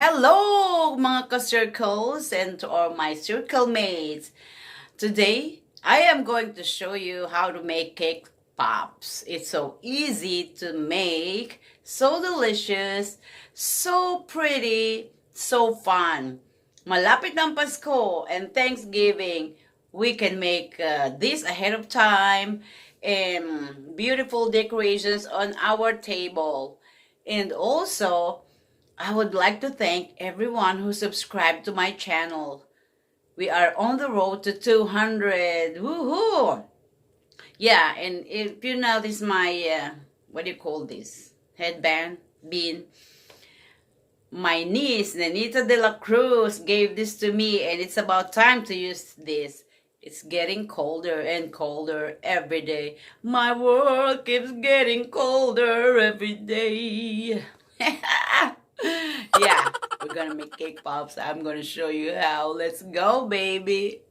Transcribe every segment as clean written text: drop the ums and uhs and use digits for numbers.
Hello mga ka-circles and to all my circle mates. Today, I am going to show you how to make cake pops. It's so easy to make, so delicious, so pretty, so fun. Malapit ng Pasko and Thanksgiving, we can make this ahead of time and beautiful decorations on our table. And also, I would like to thank everyone who subscribed to my channel. We are on the road to 200. Woohoo! Yeah, and if you notice my, what do you call this? Headband, bean. My niece, Nenita de la Cruz, gave this to me, and it's about time to use this. It's getting colder and colder every day. My world keeps getting colder every day. Yeah, we're gonna make cake pops. I'm gonna show you how. Let's go, baby.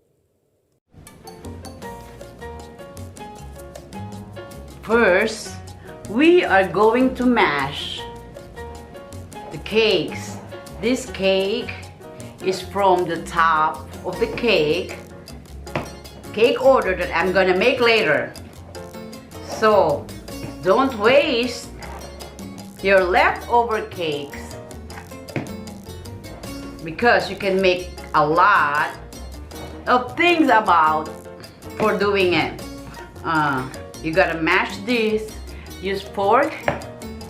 First, we are going to mash the cakes. This cake is from the top of the cake order that I'm gonna make later. So, don't waste your leftover cakes, because you can make a lot of things about for doing it. You gotta mash this, use fork.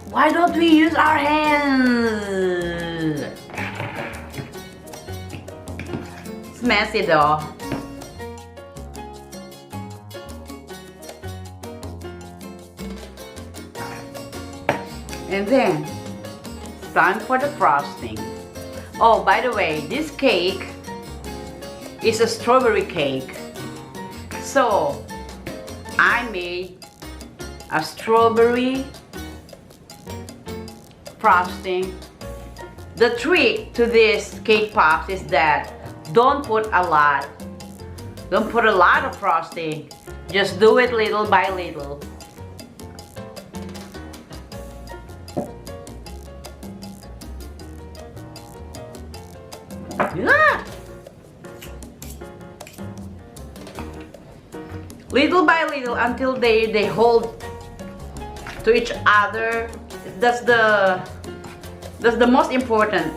Why don't we use our hands? It's messy though. And then it's time for the frosting. Oh, by the way, this cake is a strawberry cake. So, I made a strawberry frosting. The trick to this cake pops is that don't put a lot. Don't put a lot of frosting. Just do it little by little. Yeah. Little by little until they hold to each other. That's the most important.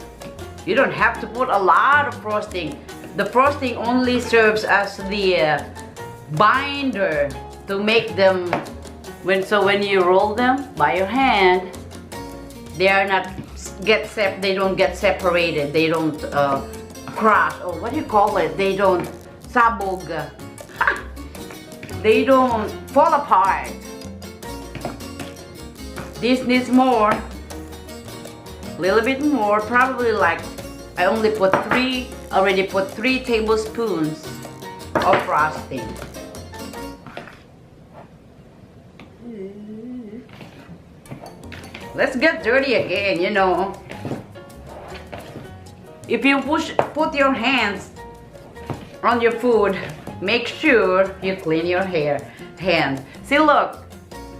You don't have to put a lot of frosting. The frosting only serves as the binder to make them when you roll them by your hand, they don't get separated. They don't crash, or what do you call it? They don't sabog. They don't fall apart. This needs more, a little bit more, probably like I already put 3 tablespoons of frosting. Let's get dirty again, you know. If you put your hands on your food, make sure you clean your hands. See, look,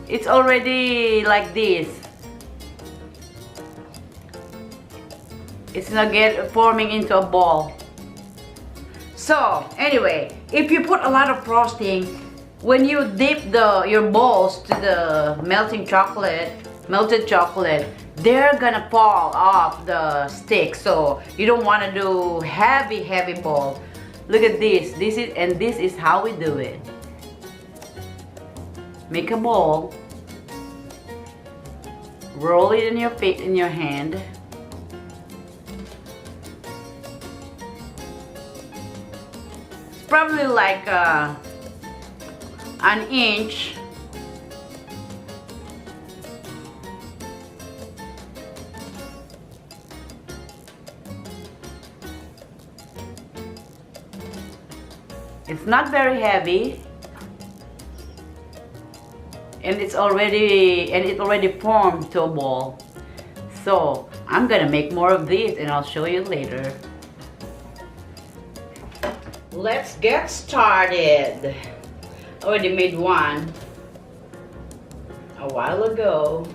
it's already like this. It's not forming into a ball. So anyway, if you put a lot of frosting, when you dip your balls to the melted chocolate, they're gonna fall off the stick. So you don't want to do heavy ball. Look at this. This is how we do it. Make a ball, roll it in your hand. It's probably like an inch. It's not very heavy, and it already formed to a ball. So I'm gonna make more of these and I'll show you later. Let's get started. I already made one a while ago.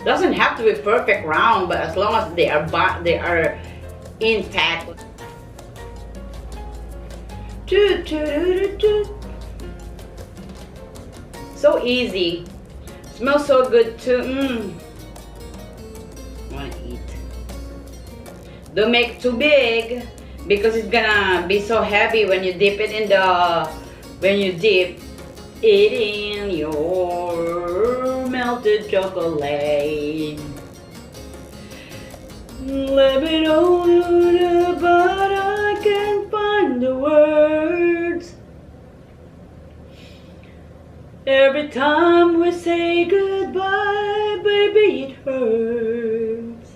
Doesn't have to be perfect round, but as long as they are intact. So easy. Smells so good too. Wanna eat. Don't make it too big because it's gonna be so heavy when you dip it in the it in your melted chocolate. Let me know, but I can't find the words. Every time we say goodbye, baby, it hurts.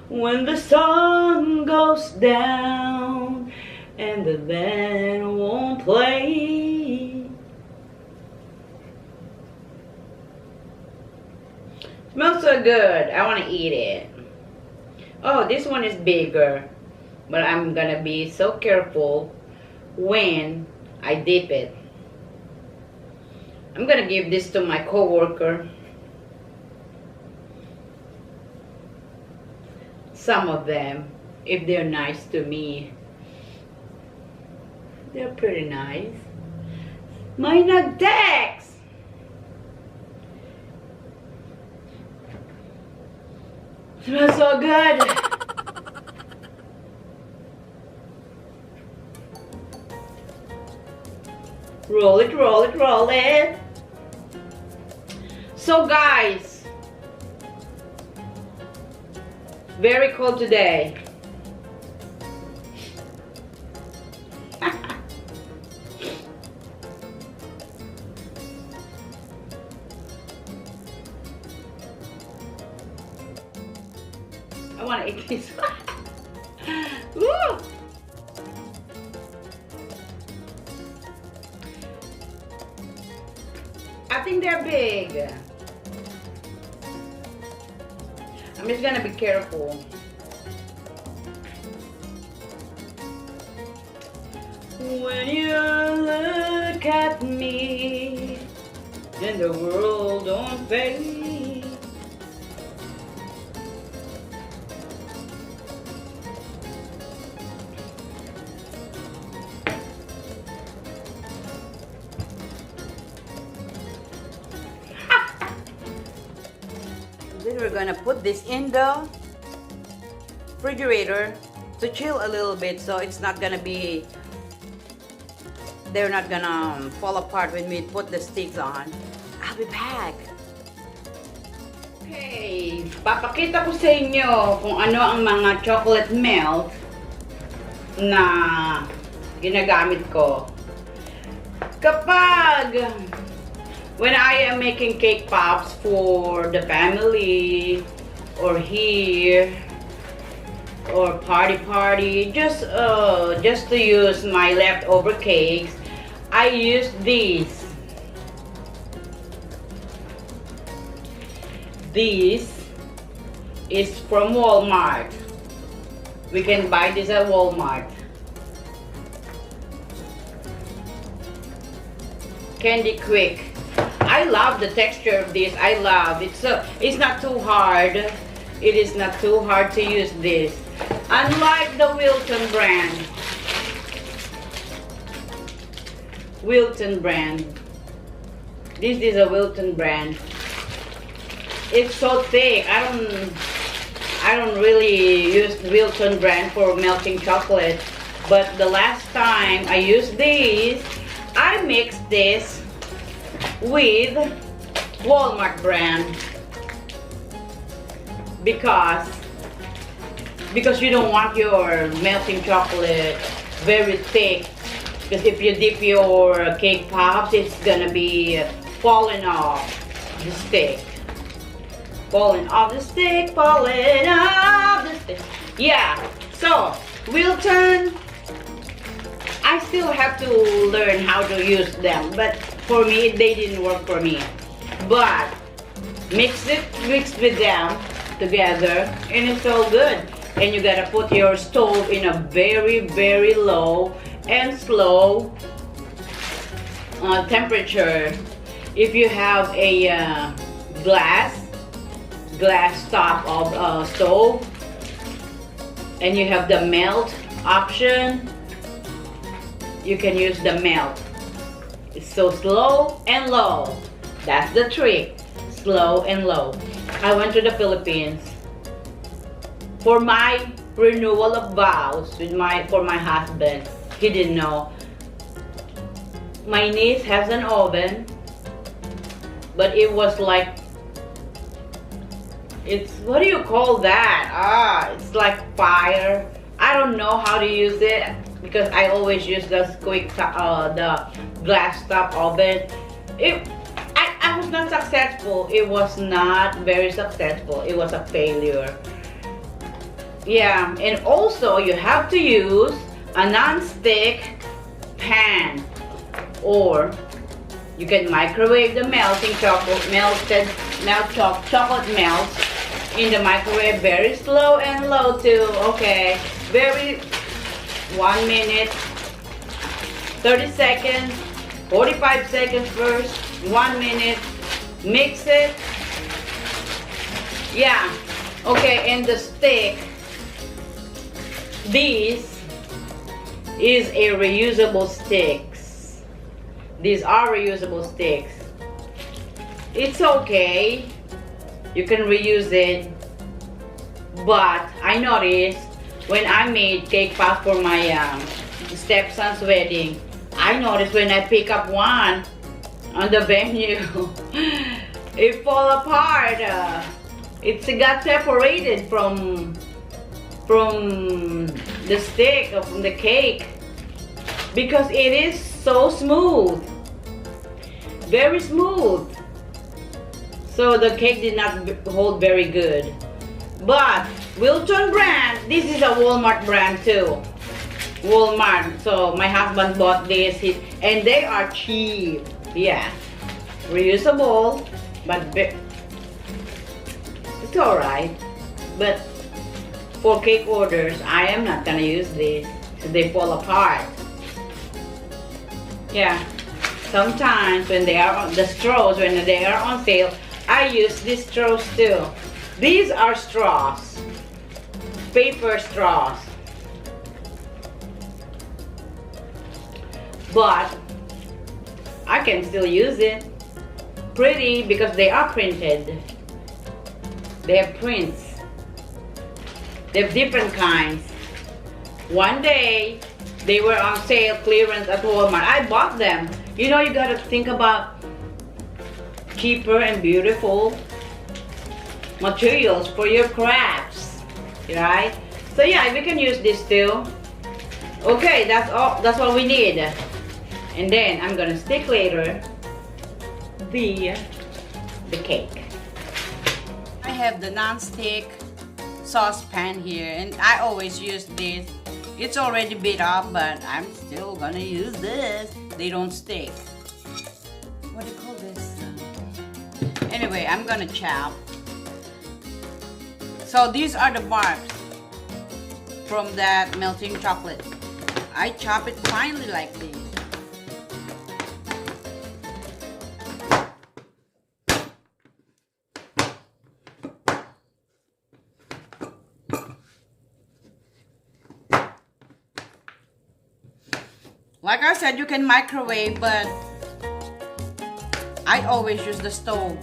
When the sun goes down and the band won't play. Smells so good. I want to eat it. Oh, this one is bigger, but I'm gonna be so careful when I dip it. I'm gonna give this to my coworker. Some of them, if they're nice to me. They're pretty nice. My nagtext! Smells so good! Roll it, roll it, roll it! So guys, very cold today. I want to eat this. Woo! I think they're big. I'm just gonna be careful. When you look at me, then the world don't fade. Then we're gonna put this in the refrigerator to chill a little bit, so it's not gonna be, they're not gonna fall apart when we put the sticks on. I'll be back. Okay, papakita ko sa inyo kung ano ang mga chocolate melt na ginagamit ko. Kapag when I am making cake pops for the family or here or party, just to use my leftover cakes, I use these. This is from Walmart. We can buy this at Walmart. Candy Quick. I love the texture of this. I love it. So it's not too hard. It is not too hard to use this. Unlike the Wilton brand. Wilton brand. This is a Wilton brand. It's so thick. I don't really use Wilton brand for melting chocolate. But the last time I used this, I mixed this with Walmart brand because you don't want your melting chocolate very thick, because if you dip your cake pops, it's gonna be falling off the stick. Falling off the stick, falling off the stick. Yeah, so Wilton, I still have to learn how to use them, but for me, they didn't work for me. But mixed with them together, and it's all good. And you gotta put your stove in a very, very low and slow temperature. If you have a glass top of stove, and you have the melt option, you can use the melt. It's so slow and low. That's the trick. Slow and low. I went to the Philippines for my renewal of vows for my husband. He didn't know. My niece has an oven, but it was like, it's, what do you call that? It's like fire. I don't know how to use it because I always use the the glass top oven. I was not successful. It was not very successful. It was a failure. Yeah, and also you have to use a non-stick pan, or you can microwave the chocolate melt in the microwave, very slow and low too. Okay, 1 minute, 30 seconds, 45 seconds first, 1 minute, mix it. Yeah, okay, and the stick, this is a reusable sticks. These are reusable sticks. It's okay, you can reuse it, but I noticed when I made cake pops for my stepson's wedding, I noticed when I pick up one on the venue, it fall apart. It got separated from the stick, from the cake, because it is so smooth, very smooth. So the cake did not hold very good. But Wilton brand, this is a Walmart brand too. Walmart. So my husband bought this, and they are cheap. Yeah, reusable, but it's alright. But for cake orders, I am not gonna use this, so they fall apart. Yeah, sometimes when they are on the straws, when they are on sale, I use these straws too. These are straws, paper straws, but I can still use it. Pretty because they are printed. They have prints. They have different kinds. One day they were on sale, clearance at Walmart. I bought them. You know, you gotta think about cheaper and beautiful materials for your crafts, right? So yeah, we can use this too. Okay, that's all. That's what we need. And then I'm gonna stick later the cake. I have the non-stick saucepan here, and I always use this. It's already beat up, but I'm still gonna use this. They don't stick. What do you call this? Anyway, I'm gonna chop. So these are the marks from that melting chocolate. I chop it finely like this. Like I said, you can microwave, but I always use the stove.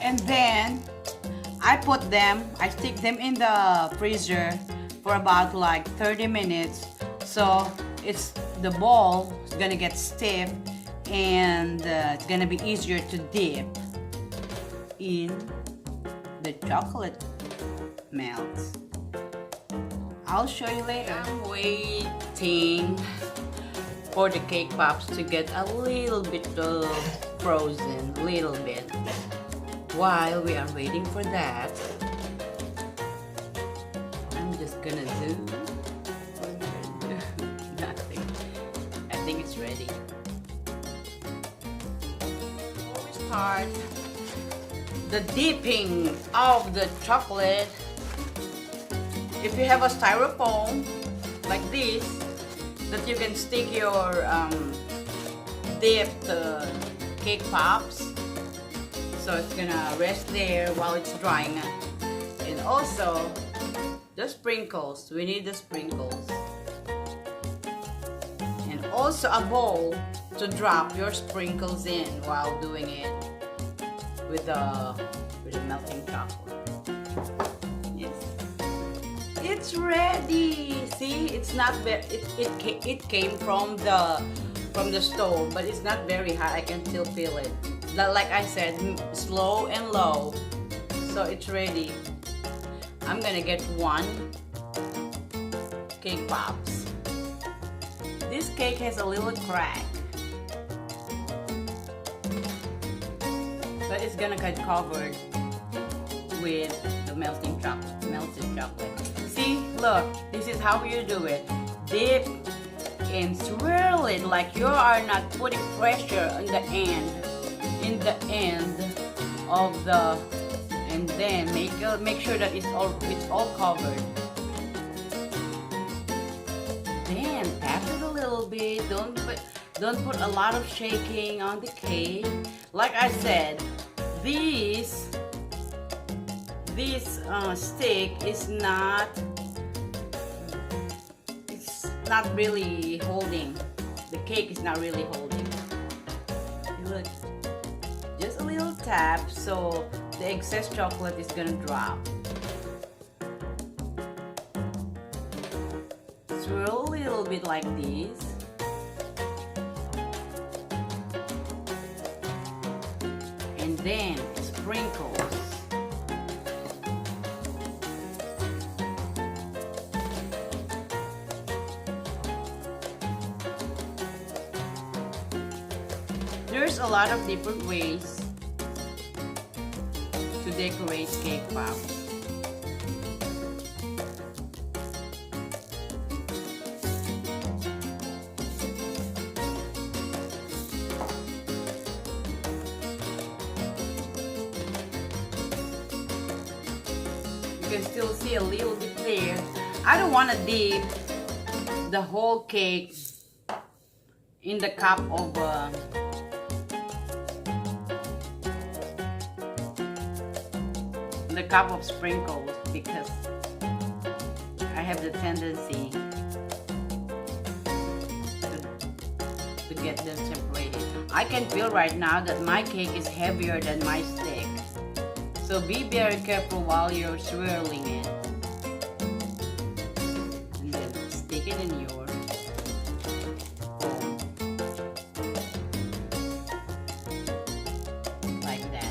And then I stick them in the freezer for about like 30 minutes. So the ball is gonna get stiff, and it's gonna be easier to dip in the chocolate melts. I'll show you later. I'm waiting for the cake pops to get a little bit frozen, little bit. While we are waiting for that, I'm just gonna do nothing. I think it's ready. Before we start the dipping of the chocolate, if you have a styrofoam like this that you can stick your dipped cake pops, so it's gonna rest there while it's drying. And also the sprinkles, we need the sprinkles, and also a bowl to drop your sprinkles in while doing it with the melting chocolate. Yes, it's ready. See, it's not very, it came from the stove, but it's not very hot. I can still feel it. Like I said, slow and low. So it's ready. I'm gonna get one cake pops. This cake has a little crack, but it's gonna get covered with the melted chocolate. See, look, this is how you do it. Dip and swirl it like you are not putting pressure on the end. In the end of the, and then make sure that it's all covered. Then tap it a little bit. Don't put a lot of shaking on the cake. Like I said, this stick is not really holding. The cake is not really holding. Look. Just a little tap, so the excess chocolate is gonna drop. Swirl a little bit like this. And then sprinkles. There's a lot of different ways to decorate cake pops. You can still see a little bit there. I don't want to dip the whole cake in the cup of sprinkles, because I have the tendency to get them separated. I can feel right now that my cake is heavier than my stick, so be very careful while you're swirling it. And then stick it in your bowl like that.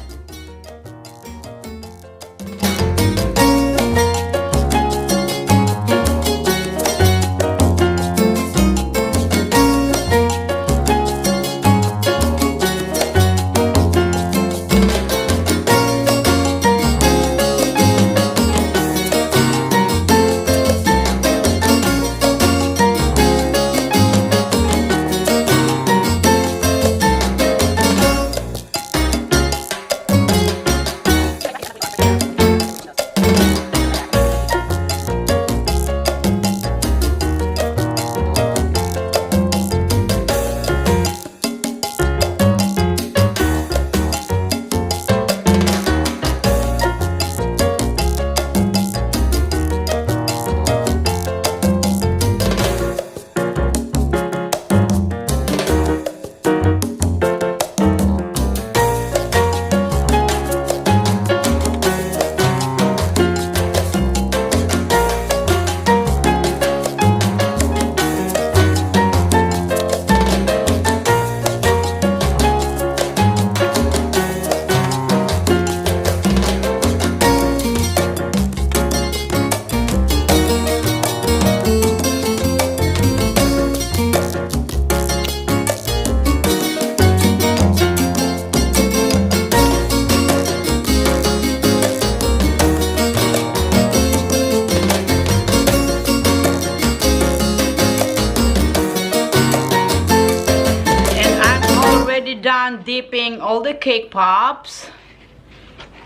dipping all the cake pops,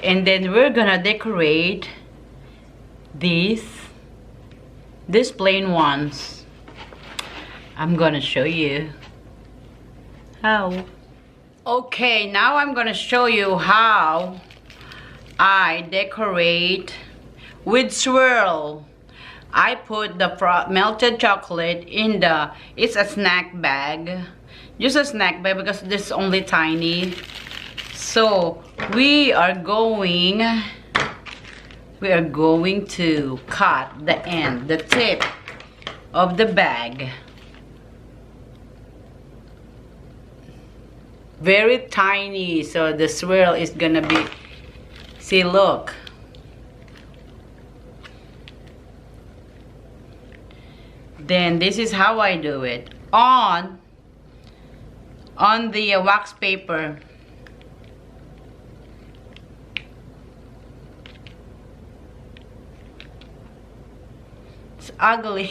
and then we're gonna decorate these plain ones. I'm gonna show you how. Okay, now I'm gonna show you how I decorate with swirl. I put the melted chocolate in it's a snack bag. Just a snack bag because this is only tiny. So we are going to cut the tip of the bag. Very tiny, so the swirl is gonna be, see, look. Then this is how I do it. On the wax paper. It's ugly.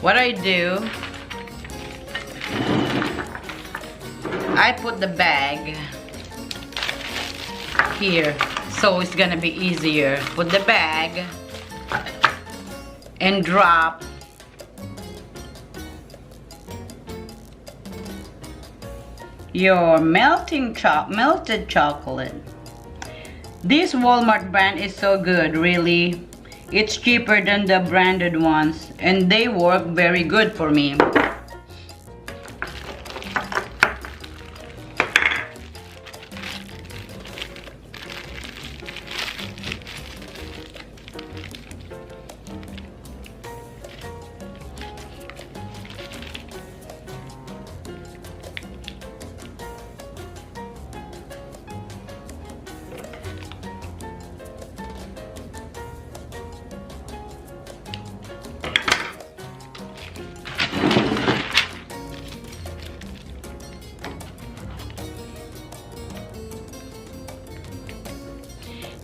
What I do, I put the bag here, so it's gonna be easier. Put the bag and drop your melted chocolate. This Walmart brand is so good, really. It's cheaper than the branded ones, and they work very good for me.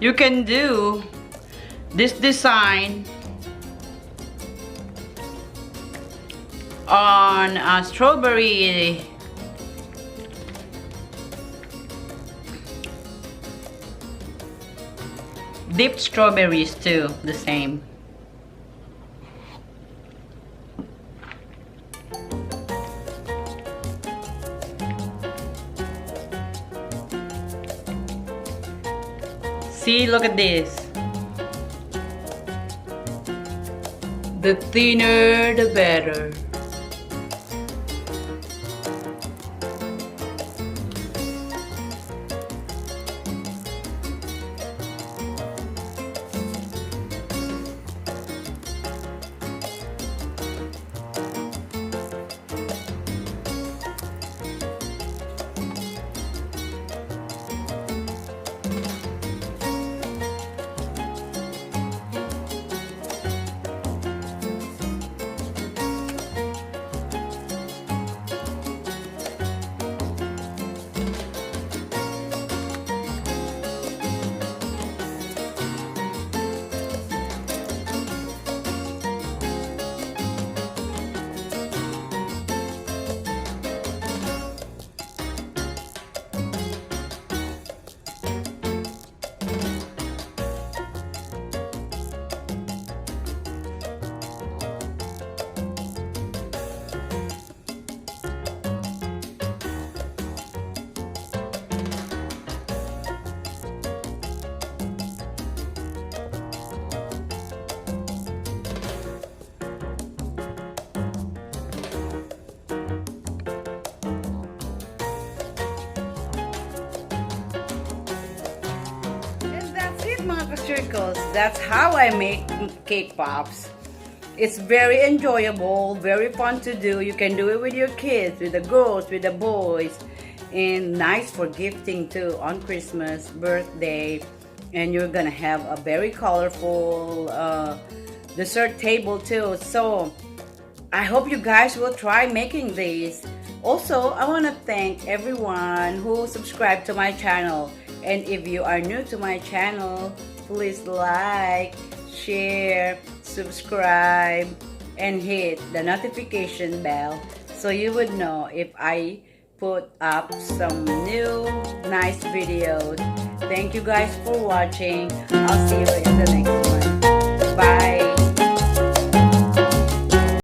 You can do this design on a strawberry dipped strawberries too, the same. See, look at this. The thinner, the better. mga ka-circles, that's how I make cake pops. It's very enjoyable, very fun to do. You can do it with your kids, with the girls, with the boys, and nice for gifting too on Christmas, birthday, and you're gonna have a very colorful dessert table too. So I hope you guys will try making these. Also, I want to thank everyone who subscribed to my channel. And if you are new to my channel, please like, share, subscribe, and hit the notification bell so you would know if I put up some new nice videos. Thank you guys for watching. I'll see you in the next one. Bye.